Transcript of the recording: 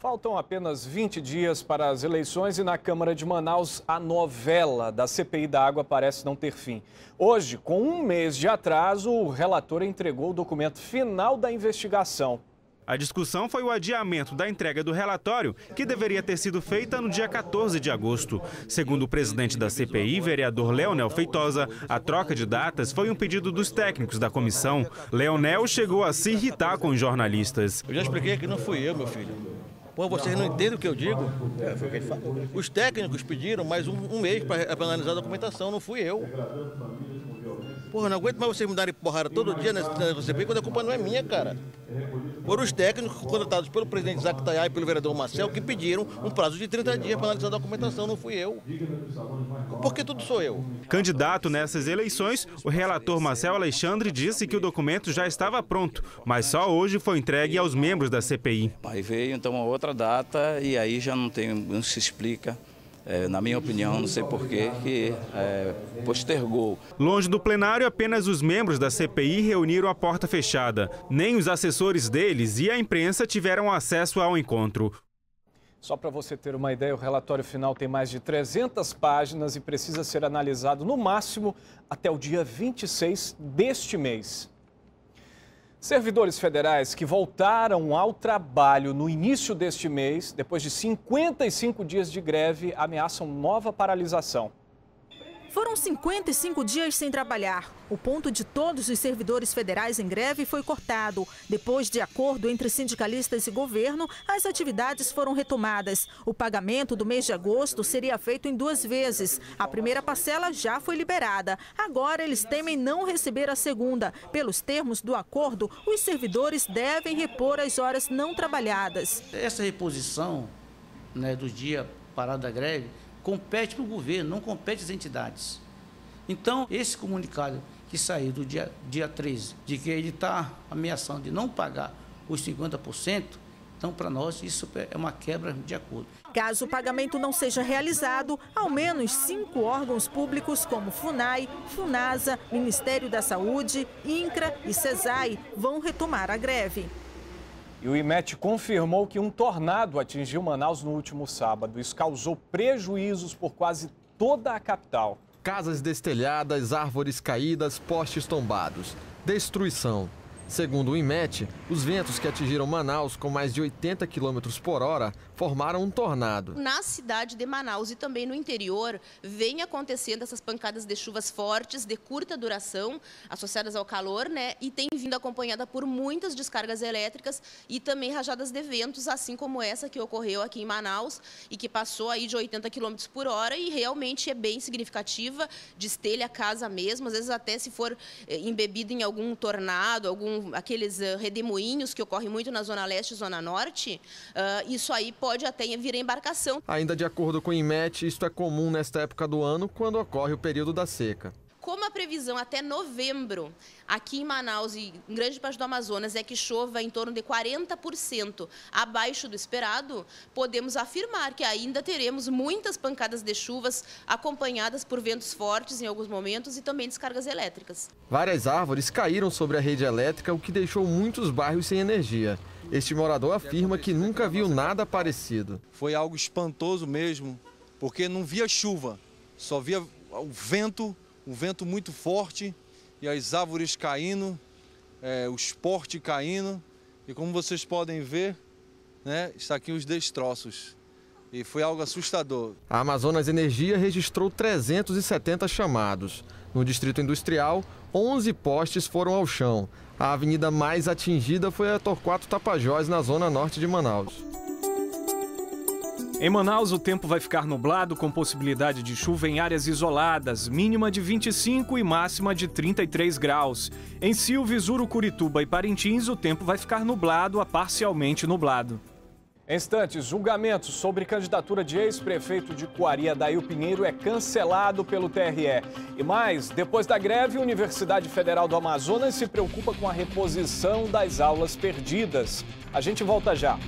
Faltam apenas 20 dias para as eleições e na Câmara de Manaus a novela da CPI da água parece não ter fim. Hoje, com um mês de atraso, o relator entregou o documento final da investigação. A discussão foi o adiamento da entrega do relatório, que deveria ter sido feita no dia 14 de agosto. Segundo o presidente da CPI, vereador Leonel Feitosa, a troca de datas foi um pedido dos técnicos da comissão. Leonel chegou a se irritar com os jornalistas. Eu já expliquei que não fui eu, meu filho. Pô, vocês não entendem o que eu digo? Foi o que ele falou. Os técnicos pediram mais um mês para analisar a documentação, não fui eu. Porra, não aguento mais vocês me darem porrada todo dia nessa CPI quando a culpa não é minha, cara. Foram os técnicos contratados pelo presidente Isaac Tayá e pelo vereador Marcel que pediram um prazo de 30 dias para analisar a documentação, não fui eu. Porque tudo sou eu. Candidato nessas eleições, o relator Marcel Alexandre disse que o documento já estava pronto, mas só hoje foi entregue aos membros da CPI. Aí veio então uma outra data e aí já não se explica. Na minha opinião, não sei porquê, que postergou. Longe do plenário, apenas os membros da CPI reuniram a porta fechada. Nem os assessores deles e a imprensa tiveram acesso ao encontro. Só para você ter uma ideia, o relatório final tem mais de 300 páginas e precisa ser analisado no máximo até o dia 26 deste mês. Servidores federais que voltaram ao trabalho no início deste mês, depois de 55 dias de greve, ameaçam nova paralisação. Foram 55 dias sem trabalhar. O ponto de todos os servidores federais em greve foi cortado. Depois de acordo entre sindicalistas e governo, as atividades foram retomadas. O pagamento do mês de agosto seria feito em 2 vezes. A primeira parcela já foi liberada. Agora eles temem não receber a segunda. Pelos termos do acordo, os servidores devem repor as horas não trabalhadas. Essa reposição, do dia parado da greve, compete para o governo, não compete às entidades. Então, esse comunicado que saiu do dia 13, de que ele está ameaçando de não pagar os 50%, então, para nós, isso é uma quebra de acordo. Caso o pagamento não seja realizado, ao menos 5 órgãos públicos, como FUNAI, FUNASA, Ministério da Saúde, INCRA e CESAI, vão retomar a greve. E o IMET confirmou que um tornado atingiu Manaus no último sábado. Isso causou prejuízos por quase toda a capital. Casas destelhadas, árvores caídas, postes tombados. Destruição. Segundo o IMET, os ventos que atingiram Manaus com mais de 80 km por hora formaram um tornado. Na cidade de Manaus e também no interior, vem acontecendo essas pancadas de chuvas fortes, de curta duração, associadas ao calor, e tem vindo acompanhada por muitas descargas elétricas e também rajadas de ventos, assim como essa que ocorreu aqui em Manaus e que passou aí de 80 km por hora e realmente é bem significativa, destelha a casa mesmo, às vezes até se for embebido em algum tornado, aqueles redemoinhos que ocorrem muito na Zona Leste e Zona Norte, isso aí pode até vir a embarcação. Ainda de acordo com o IMET, isto é comum nesta época do ano, quando ocorre o período da seca. Como a previsão até novembro, aqui em Manaus e em grande parte do Amazonas, é que chova em torno de 40% abaixo do esperado, podemos afirmar que ainda teremos muitas pancadas de chuvas acompanhadas por ventos fortes em alguns momentos e também descargas elétricas. Várias árvores caíram sobre a rede elétrica, o que deixou muitos bairros sem energia. Este morador afirma que nunca viu nada parecido. Foi algo espantoso mesmo, porque não via chuva, só via o vento. Um vento muito forte e as árvores caindo, os postes caindo. E como vocês podem ver, está aqui os destroços. E foi algo assustador. A Amazonas Energia registrou 370 chamados. No Distrito Industrial, 11 postes foram ao chão. A avenida mais atingida foi a Torquato Tapajós, na zona norte de Manaus. Em Manaus, o tempo vai ficar nublado com possibilidade de chuva em áreas isoladas, mínima de 25 e máxima de 33 graus. Em Silves, Urucurituba e Parintins, o tempo vai ficar nublado a parcialmente nublado. Em instantes, julgamento sobre candidatura de ex-prefeito de Coari, Adail Pinheiro, é cancelado pelo TRE. E mais, depois da greve, a Universidade Federal do Amazonas se preocupa com a reposição das aulas perdidas. A gente volta já.